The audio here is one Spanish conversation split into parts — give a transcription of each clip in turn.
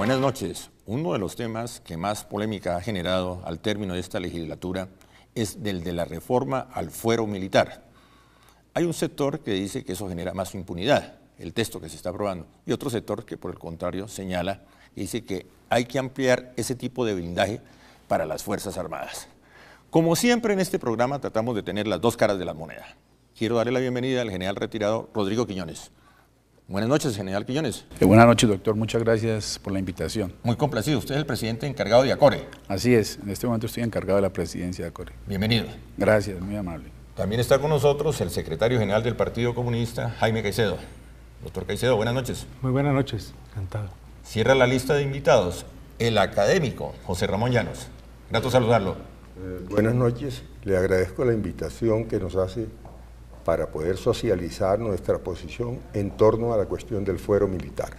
Buenas noches. Uno de los temas que más polémica ha generado al término de esta legislatura es del de la reforma al fuero militar. Hay un sector que dice que eso genera más impunidad, el texto que se está aprobando, y otro sector que por el contrario señala y dice que hay que ampliar ese tipo de blindaje para las Fuerzas Armadas. Como siempre en este programa tratamos de tener las dos caras de la moneda. Quiero darle la bienvenida al general retirado Rodrigo Quiñones. Buenas noches, general Quiñones. Buenas noches, doctor. Muchas gracias por la invitación. Muy complacido. Usted es el presidente encargado de ACORE. Así es. En este momento estoy encargado de la presidencia de ACORE. Bienvenido. Gracias, muy amable. También está con nosotros el secretario general del Partido Comunista, Jaime Caicedo. Doctor Caicedo, buenas noches. Muy buenas noches. Encantado. Cierra la lista de invitados el académico José Ramón Llanos. Grato saludarlo. Buenas noches. Le agradezco la invitación que nos hace para poder socializar nuestra posición en torno a la cuestión del fuero militar.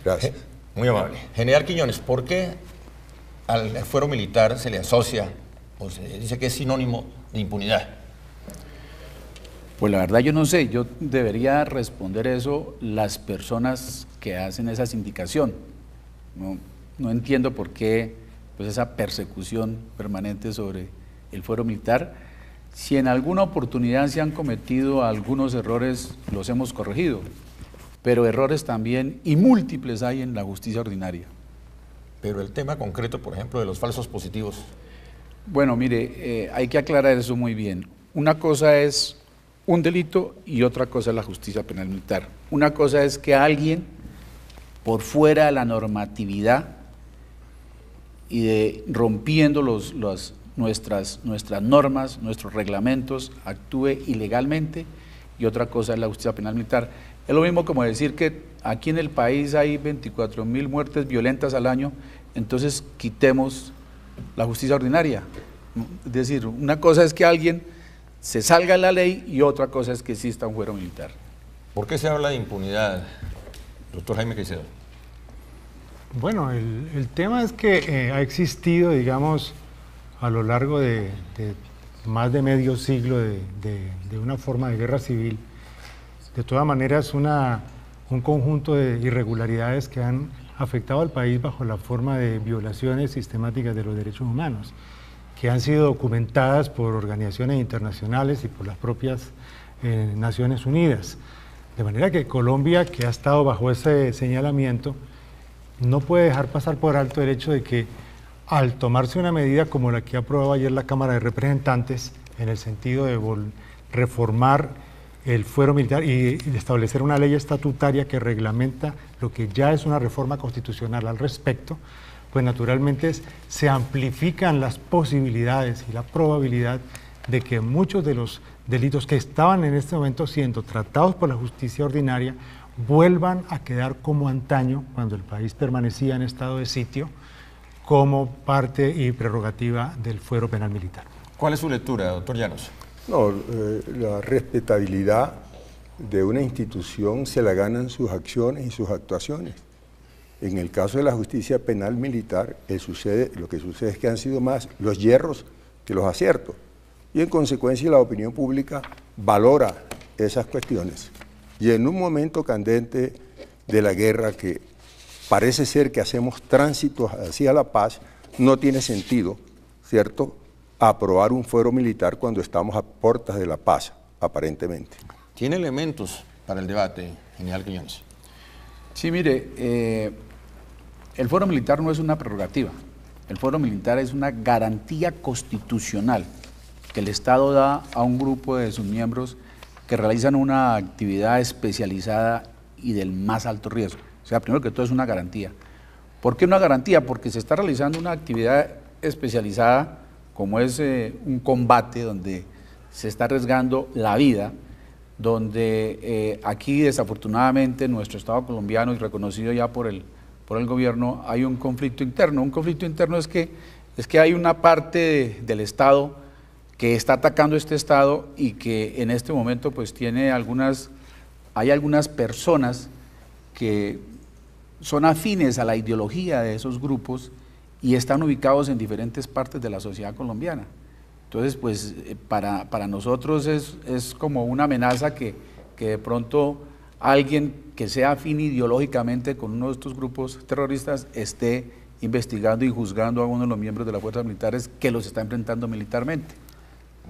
Gracias. Muy amable. General Quiñones, ¿por qué al fuero militar se le asocia o se dice que es sinónimo de impunidad? Pues la verdad yo no sé, yo debería responder eso las personas que hacen esa indicación. No entiendo por qué pues, esa persecución permanente sobre el fuero militar. Si en alguna oportunidad se han cometido algunos errores, los hemos corregido, pero errores también y múltiples hay en la justicia ordinaria. Pero el tema concreto, por ejemplo, de los falsos positivos. Bueno, mire, hay que aclarar eso muy bien. Una cosa es un delito y otra cosa es la justicia penal militar. Una cosa es que alguien, por fuera de la normatividad y rompiendo nuestras normas, nuestros reglamentos, actúe ilegalmente, y otra cosa es la justicia penal militar. Es lo mismo como decir que aquí en el país hay 24.000 muertes violentas al año, entonces quitemos la justicia ordinaria. Es decir, una cosa es que alguien se salga de la ley y otra cosa es que exista un fuero militar. ¿Por qué se habla de impunidad, doctor Jaime Caicedo? Bueno, el tema es que ha existido, digamos, a lo largo de más de medio siglo de una forma de guerra civil, de todas maneras un conjunto de irregularidades que han afectado al país bajo la forma de violaciones sistemáticas de los derechos humanos, que han sido documentadas por organizaciones internacionales y por las propias Naciones Unidas. De manera que Colombia, que ha estado bajo ese señalamiento, no puede dejar pasar por alto el hecho de que al tomarse una medida como la que aprobó ayer la Cámara de Representantes, en el sentido de reformar el fuero militar y establecer una ley estatutaria que reglamenta lo que ya es una reforma constitucional al respecto, pues naturalmente se amplifican las posibilidades y la probabilidad de que muchos de los delitos que estaban en este momento siendo tratados por la justicia ordinaria vuelvan a quedar como antaño, cuando el país permanecía en estado de sitio, como parte y prerrogativa del fuero penal militar. ¿Cuál es su lectura, doctor Llanos? No, la respetabilidad de una institución se la ganan sus acciones y sus actuaciones. En el caso de la justicia penal militar, lo que sucede es que han sido más los hierros que los aciertos. Y en consecuencia la opinión pública valora esas cuestiones. Y en un momento candente de la guerra que parece ser que hacemos tránsito hacia la paz, no tiene sentido, ¿cierto?, aprobar un fuero militar cuando estamos a puertas de la paz, aparentemente. ¿Tiene elementos para el debate, general Quiñones? Sí, mire, el fuero militar no es una prerrogativa, el fuero militar es una garantía constitucional que el Estado da a un grupo de sus miembros que realizan una actividad especializada y del más alto riesgo. O sea, primero que todo es una garantía. ¿Por qué una garantía? Porque se está realizando una actividad especializada como es un combate donde se está arriesgando la vida, donde aquí desafortunadamente en nuestro Estado colombiano y reconocido ya por el gobierno hay un conflicto interno. Un conflicto interno es que hay una parte del Estado que está atacando este Estado y que en este momento pues hay algunas personas que son afines a la ideología de esos grupos y están ubicados en diferentes partes de la sociedad colombiana. Entonces, pues para nosotros es como una amenaza que de pronto alguien que sea afín ideológicamente con uno de estos grupos terroristas esté investigando y juzgando a uno de los miembros de las fuerzas militares que los está enfrentando militarmente.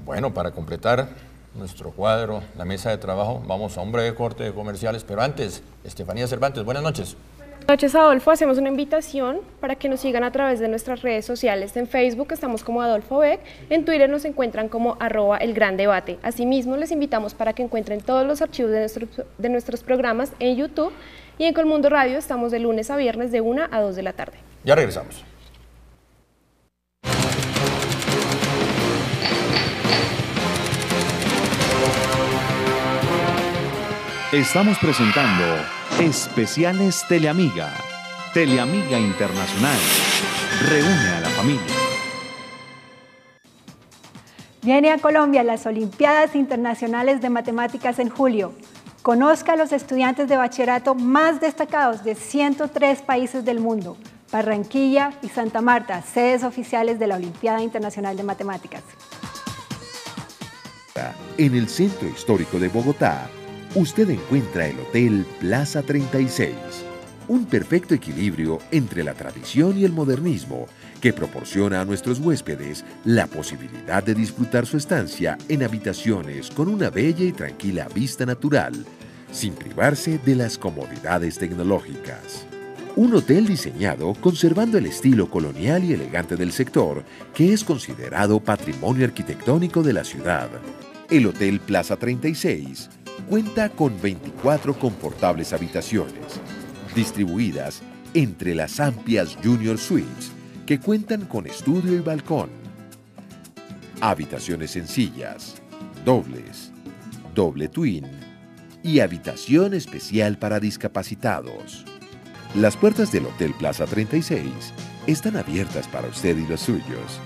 Bueno, para completar nuestro cuadro, la mesa de trabajo, vamos a un breve corte de comerciales, pero antes, Estefanía Cervantes, buenas noches. Buenas noches, Adolfo. Hacemos una invitación para que nos sigan a través de nuestras redes sociales. En Facebook estamos como Adolfo Beck, en Twitter nos encuentran como @elgrandebate. Asimismo, les invitamos para que encuentren todos los archivos de nuestros programas en YouTube, y en Colmundo Radio estamos de lunes a viernes de 1 a 2 de la tarde. Ya regresamos. Estamos presentando Especiales Teleamiga. Teleamiga Internacional. Reúne a la familia. Viene a Colombia las Olimpiadas Internacionales de Matemáticas en julio. Conozca a los estudiantes de bachillerato más destacados de 103 países del mundo. Barranquilla y Santa Marta, sedes oficiales de la Olimpiada Internacional de Matemáticas. En el centro histórico de Bogotá, usted encuentra el Hotel Plaza 36, un perfecto equilibrio entre la tradición y el modernismo que proporciona a nuestros huéspedes la posibilidad de disfrutar su estancia en habitaciones con una bella y tranquila vista natural, sin privarse de las comodidades tecnológicas. Un hotel diseñado conservando el estilo colonial y elegante del sector, que es considerado patrimonio arquitectónico de la ciudad. El Hotel Plaza 36 cuenta con 24 confortables habitaciones, distribuidas entre las amplias Junior Suites, que cuentan con estudio y balcón, habitaciones sencillas, dobles, doble twin y habitación especial para discapacitados. Las puertas del Hotel Plaza 36 están abiertas para usted y los suyos.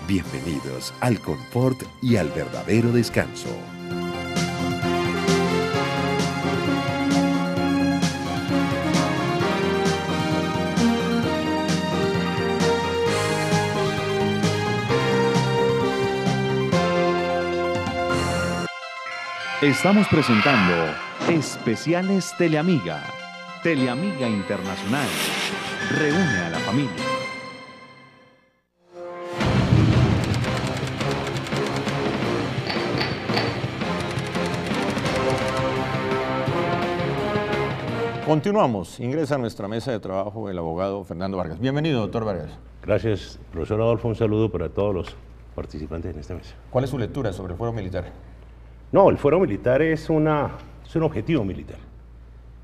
Bienvenidos al confort y al verdadero descanso. Estamos presentando Especiales Teleamiga. Teleamiga Internacional. Reúne a la familia. Continuamos. Ingresa a nuestra mesa de trabajo el abogado Fernando Vargas. Bienvenido, doctor Vargas. Gracias, profesor Adolfo. Un saludo para todos los participantes en esta mesa. ¿Cuál es su lectura sobre el fuero militar? No, el fuero militar es un objetivo militar.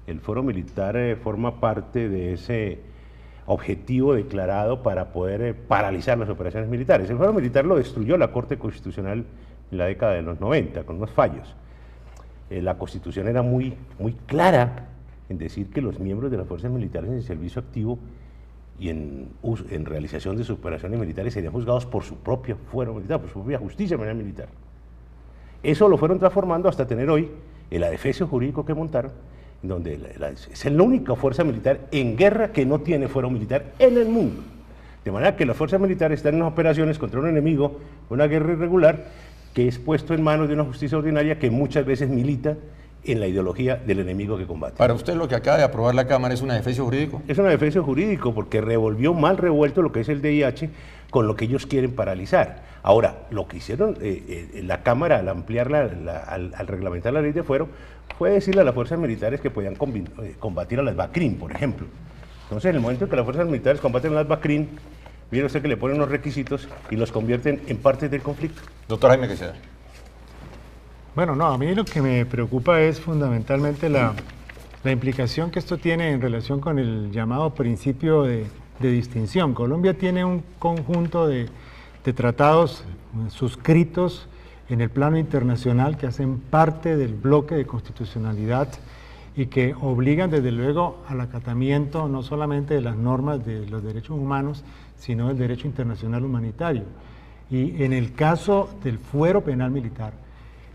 El fuero militar forma parte de ese objetivo declarado para poder paralizar las operaciones militares. El fuero militar lo destruyó la Corte Constitucional en la década de los 90, con unos fallos. La Constitución era muy clara en decir que los miembros de las fuerzas militares en servicio activo y en realización de sus operaciones militares serían juzgados por su propio fuero militar, por su propia justicia penal militar. Eso lo fueron transformando hasta tener hoy el adefesio jurídico que montaron, donde es la única fuerza militar en guerra que no tiene fuero militar en el mundo. De manera que las fuerzas militares están en unas operaciones contra un enemigo, una guerra irregular, que es puesto en manos de una justicia ordinaria que muchas veces milita en la ideología del enemigo que combate. Para usted lo que acaba de aprobar la Cámara es un adefesio jurídico. Es un adefesio jurídico porque revolvió mal revuelto lo que es el DIH con lo que ellos quieren paralizar. Ahora, lo que hicieron la Cámara al ampliarla, al reglamentar la ley de fuero, fue decirle a las fuerzas militares que podían combatir a las BACRIM, por ejemplo. Entonces, en el momento en que las fuerzas militares combaten a las BACRIM, mire usted que le ponen unos requisitos y los convierten en partes del conflicto. Doctor Jaime Quesada. Bueno, no, a mí lo que me preocupa es fundamentalmente la implicación que esto tiene en relación con el llamado principio de distinción. Colombia tiene un conjunto de tratados suscritos en el plano internacional que hacen parte del bloque de constitucionalidad y que obligan desde luego al acatamiento no solamente de las normas de los derechos humanos, sino del derecho internacional humanitario. Y en el caso del fuero penal militar,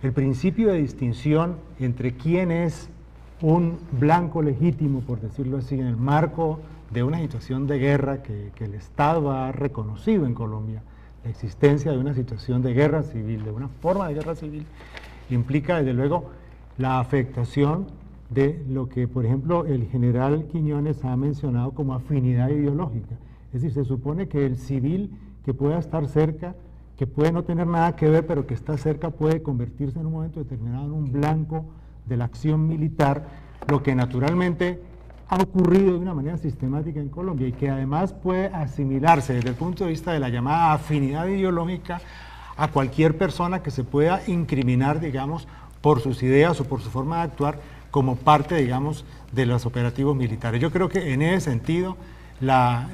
el principio de distinción entre quién es un blanco legítimo, por decirlo así, en el marco de una situación de guerra que el Estado ha reconocido en Colombia, la existencia de una situación de guerra civil, de una forma de guerra civil, implica desde luego la afectación de lo que, por ejemplo, el general Quiñones ha mencionado como afinidad ideológica. Es decir, se supone que el civil que pueda estar cerca, que puede no tener nada que ver, pero que está cerca, puede convertirse en un momento determinado en un blanco de la acción militar, lo que naturalmente ha ocurrido de una manera sistemática en Colombia y que además puede asimilarse desde el punto de vista de la llamada afinidad ideológica a cualquier persona que se pueda incriminar, digamos, por sus ideas o por su forma de actuar como parte, digamos, de los operativos militares. Yo creo que en ese sentido la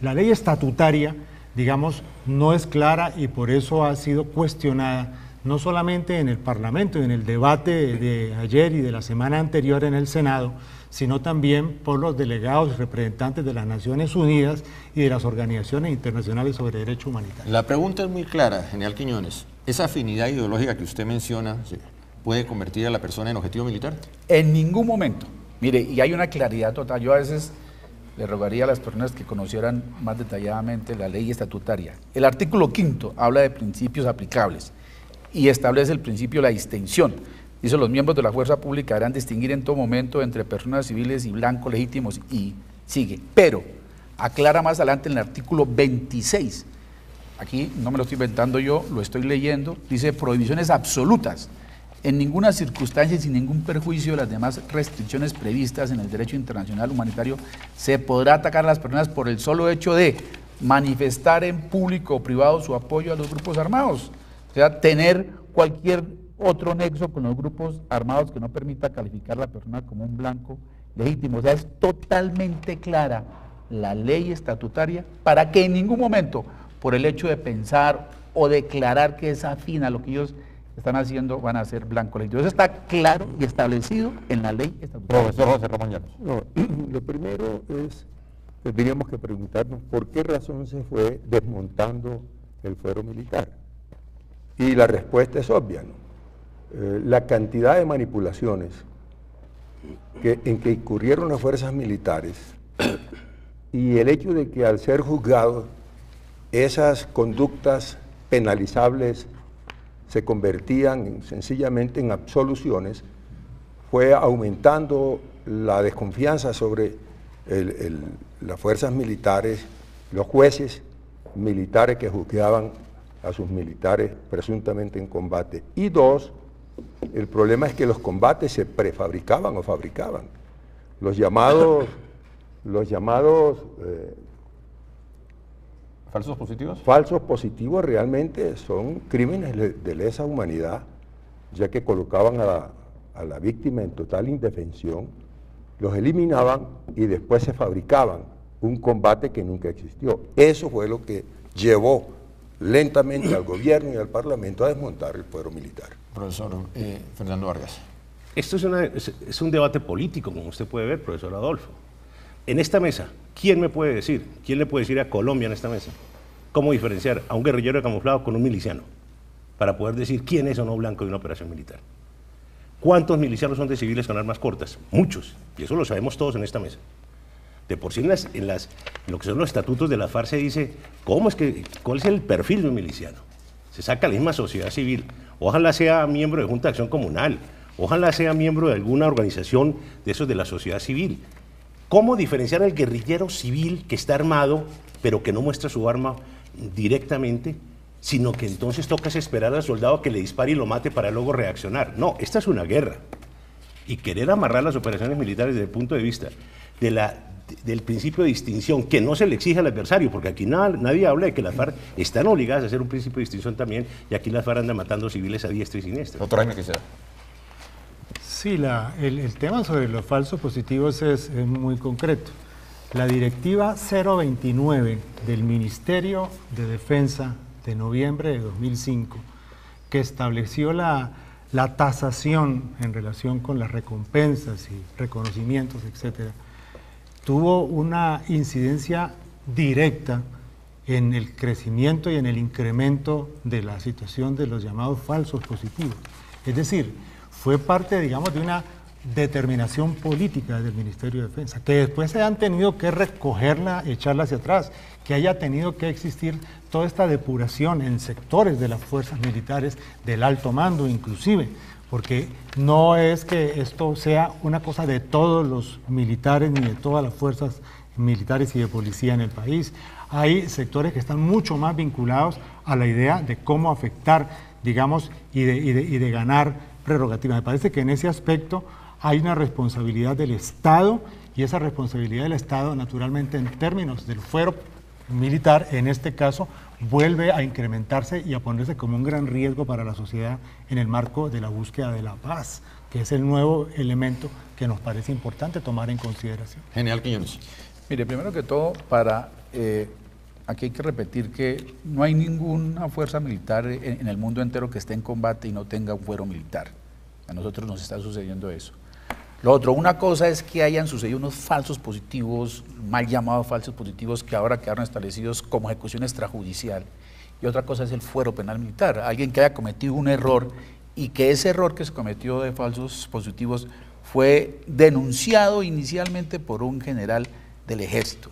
ley estatutaria, digamos, no es clara y por eso ha sido cuestionada, no solamente en el Parlamento, en el debate de ayer y de la semana anterior en el Senado, sino también por los delegados y representantes de las Naciones Unidas y de las organizaciones internacionales sobre derecho humanitario. La pregunta es muy clara, general Quiñones. ¿Esa afinidad ideológica que usted menciona puede convertir a la persona en objetivo militar? En ningún momento. Mire, y hay una claridad total. Yo a veces le rogaría a las personas que conocieran más detalladamente la ley estatutaria. El artículo 5º habla de principios aplicables y establece el principio de la distinción. Dice, los miembros de la fuerza pública deberán distinguir en todo momento entre personas civiles y blancos legítimos, y sigue. Pero aclara más adelante en el artículo 26, aquí no me lo estoy inventando yo, lo estoy leyendo, dice prohibiciones absolutas. En ninguna circunstancia y sin ningún perjuicio de las demás restricciones previstas en el derecho internacional humanitario se podrá atacar a las personas por el solo hecho de manifestar en público o privado su apoyo a los grupos armados. O sea, tener cualquier otro nexo con los grupos armados que no permita calificar a la persona como un blanco legítimo. O sea, es totalmente clara la ley estatutaria para que en ningún momento, por el hecho de pensar o declarar que es afín a lo que ellos están haciendo, van a ser blancos legítimos. Eso está claro y establecido en la ley estatutaria. Profesor José Ramón Llanos. No, lo primero es, tendríamos que preguntarnos por qué razón se fue desmontando el fuero militar. Y la respuesta es obvia, ¿no? La cantidad de manipulaciones en que incurrieron las fuerzas militares y el hecho de que al ser juzgados esas conductas penalizables se convertían sencillamente en absoluciones, fue aumentando la desconfianza sobre las fuerzas militares, los jueces militares que juzgaban a sus militares presuntamente en combate. Y dos, el problema es que los combates se prefabricaban o fabricaban. Los llamados ¿Falsos positivos? Falsos positivos realmente son crímenes de lesa humanidad, ya que colocaban a la víctima en total indefensión, los eliminaban y después se fabricaban un combate que nunca existió. Eso fue lo que llevó lentamente al gobierno y al parlamento a desmontar el fuero militar. Profesor Fernando Vargas. Esto es un debate político, como usted puede ver, profesor Adolfo. En esta mesa, ¿quién me puede decir, quién le puede decir a Colombia en esta mesa cómo diferenciar a un guerrillero camuflado con un miliciano para poder decir quién es o no blanco de una operación militar? ¿Cuántos milicianos son de civiles con armas cortas? Muchos, y eso lo sabemos todos en esta mesa. De por sí en lo que son los estatutos de la FARC se dice cuál es el perfil de un miliciano. Se saca la misma sociedad civil. Ojalá sea miembro de Junta de Acción Comunal, ojalá sea miembro de alguna organización de esos de la sociedad civil. ¿Cómo diferenciar al guerrillero civil que está armado, pero que no muestra su arma directamente, sino que entonces toca esperar al soldado que le dispare y lo mate para luego reaccionar? No, esta es una guerra. Y querer amarrar las operaciones militares desde el punto de vista del principio de distinción, que no se le exige al adversario, porque aquí nadie habla de que las FARC están obligadas a hacer un principio de distinción también, y aquí las FARC andan matando civiles a diestra y siniestra. Doctor Jaime Quesada. Sí, el tema sobre los falsos positivos es muy concreto. La directiva 029 del Ministerio de Defensa de noviembre de 2005, que estableció la tasación en relación con las recompensas y reconocimientos, etcétera, tuvo una incidencia directa en el crecimiento y en el incremento de la situación de los llamados falsos positivos. Es decir, fue parte, digamos, de una determinación política del Ministerio de Defensa, que después se han tenido que recogerla, echarla hacia atrás, que haya tenido que existir toda esta depuración en sectores de las fuerzas militares, del alto mando inclusive, porque no es que esto sea una cosa de todos los militares ni de todas las fuerzas militares y de policía en el país. Hay sectores que están mucho más vinculados a la idea de cómo afectar, digamos, y de ganar prerrogativas. Me parece que en ese aspecto hay una responsabilidad del Estado, y esa responsabilidad del Estado, naturalmente, en términos del fuero militar, en este caso, vuelve a incrementarse y a ponerse como un gran riesgo para la sociedad en el marco de la búsqueda de la paz, que es el nuevo elemento que nos parece importante tomar en consideración. General Quiñones. Mire, primero que todo, aquí hay que repetir que no hay ninguna fuerza militar en el mundo entero que esté en combate y no tenga un fuero militar. A nosotros nos está sucediendo eso. Lo otro, una cosa es que hayan sucedido unos falsos positivos, mal llamados falsos positivos, que ahora quedaron establecidos como ejecución extrajudicial. Y otra cosa es el fuero penal militar. Alguien que haya cometido un error y que ese error que se cometió de falsos positivos fue denunciado inicialmente por un general del ejército,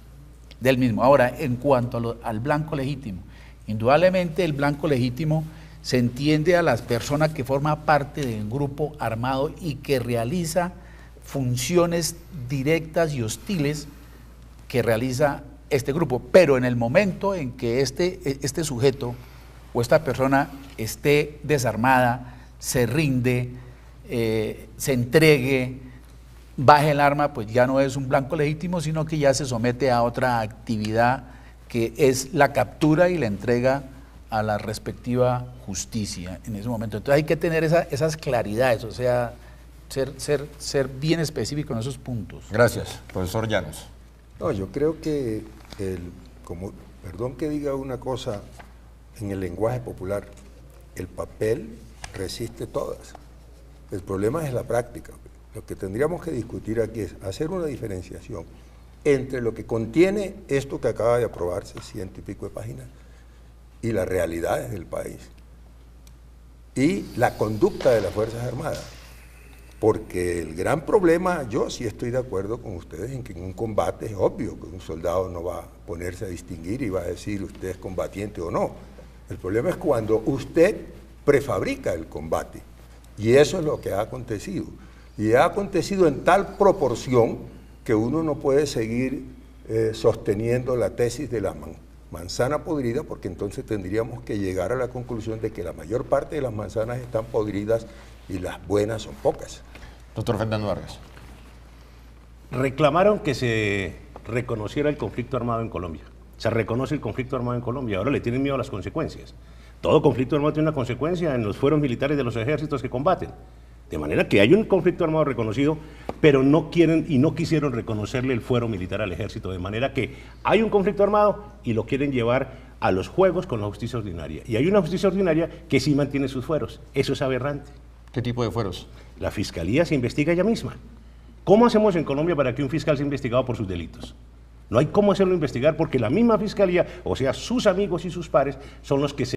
del mismo. Ahora, en cuanto al blanco legítimo, indudablemente el blanco legítimo se entiende a las personas que forman parte de un grupo armado y que realiza funciones directas y hostiles que realiza este grupo, pero en el momento en que este sujeto o esta persona esté desarmada, se rinde, se entregue, baje el arma, pues ya no es un blanco legítimo, sino que ya se somete a otra actividad que es la captura y la entrega a la respectiva justicia en ese momento. Entonces hay que tener esas claridades, o sea, ser bien específico en esos puntos. Gracias, profesor Llanos. No, yo creo que, perdón que diga una cosa en el lenguaje popular, el papel resiste todas. El problema es la práctica. Lo que tendríamos que discutir aquí es hacer una diferenciación entre lo que contiene esto que acaba de aprobarse, 100 y pico de páginas, y las realidades del país, y la conducta de las Fuerzas Armadas. Porque el gran problema, yo sí estoy de acuerdo con ustedes en que en un combate es obvio que un soldado no va a ponerse a distinguir y va a decir usted es combatiente o no. El problema es cuando usted prefabrica el combate, y eso es lo que ha acontecido. Y ha acontecido en tal proporción que uno no puede seguir sosteniendo la tesis de la manzana podrida, porque entonces tendríamos que llegar a la conclusión de que la mayor parte de las manzanas están podridas y las buenas son pocas. Doctor Fernando Vargas. Reclamaron que se reconociera el conflicto armado en Colombia. Se reconoce el conflicto armado en Colombia, ahora le tienen miedo a las consecuencias. Todo conflicto armado tiene una consecuencia en los fueros militares de los ejércitos que combaten. De manera que hay un conflicto armado reconocido, pero no quieren y no quisieron reconocerle el fuero militar al ejército. De manera que hay un conflicto armado y lo quieren llevar a los juegos con la justicia ordinaria. Y hay una justicia ordinaria que sí mantiene sus fueros. Eso es aberrante. ¿Qué tipo de fueros? La fiscalía se investiga ella misma. ¿Cómo hacemos en Colombia para que un fiscal sea investigado por sus delitos? No hay cómo hacerlo investigar porque la misma fiscalía, o sea, sus amigos y sus pares, son los que se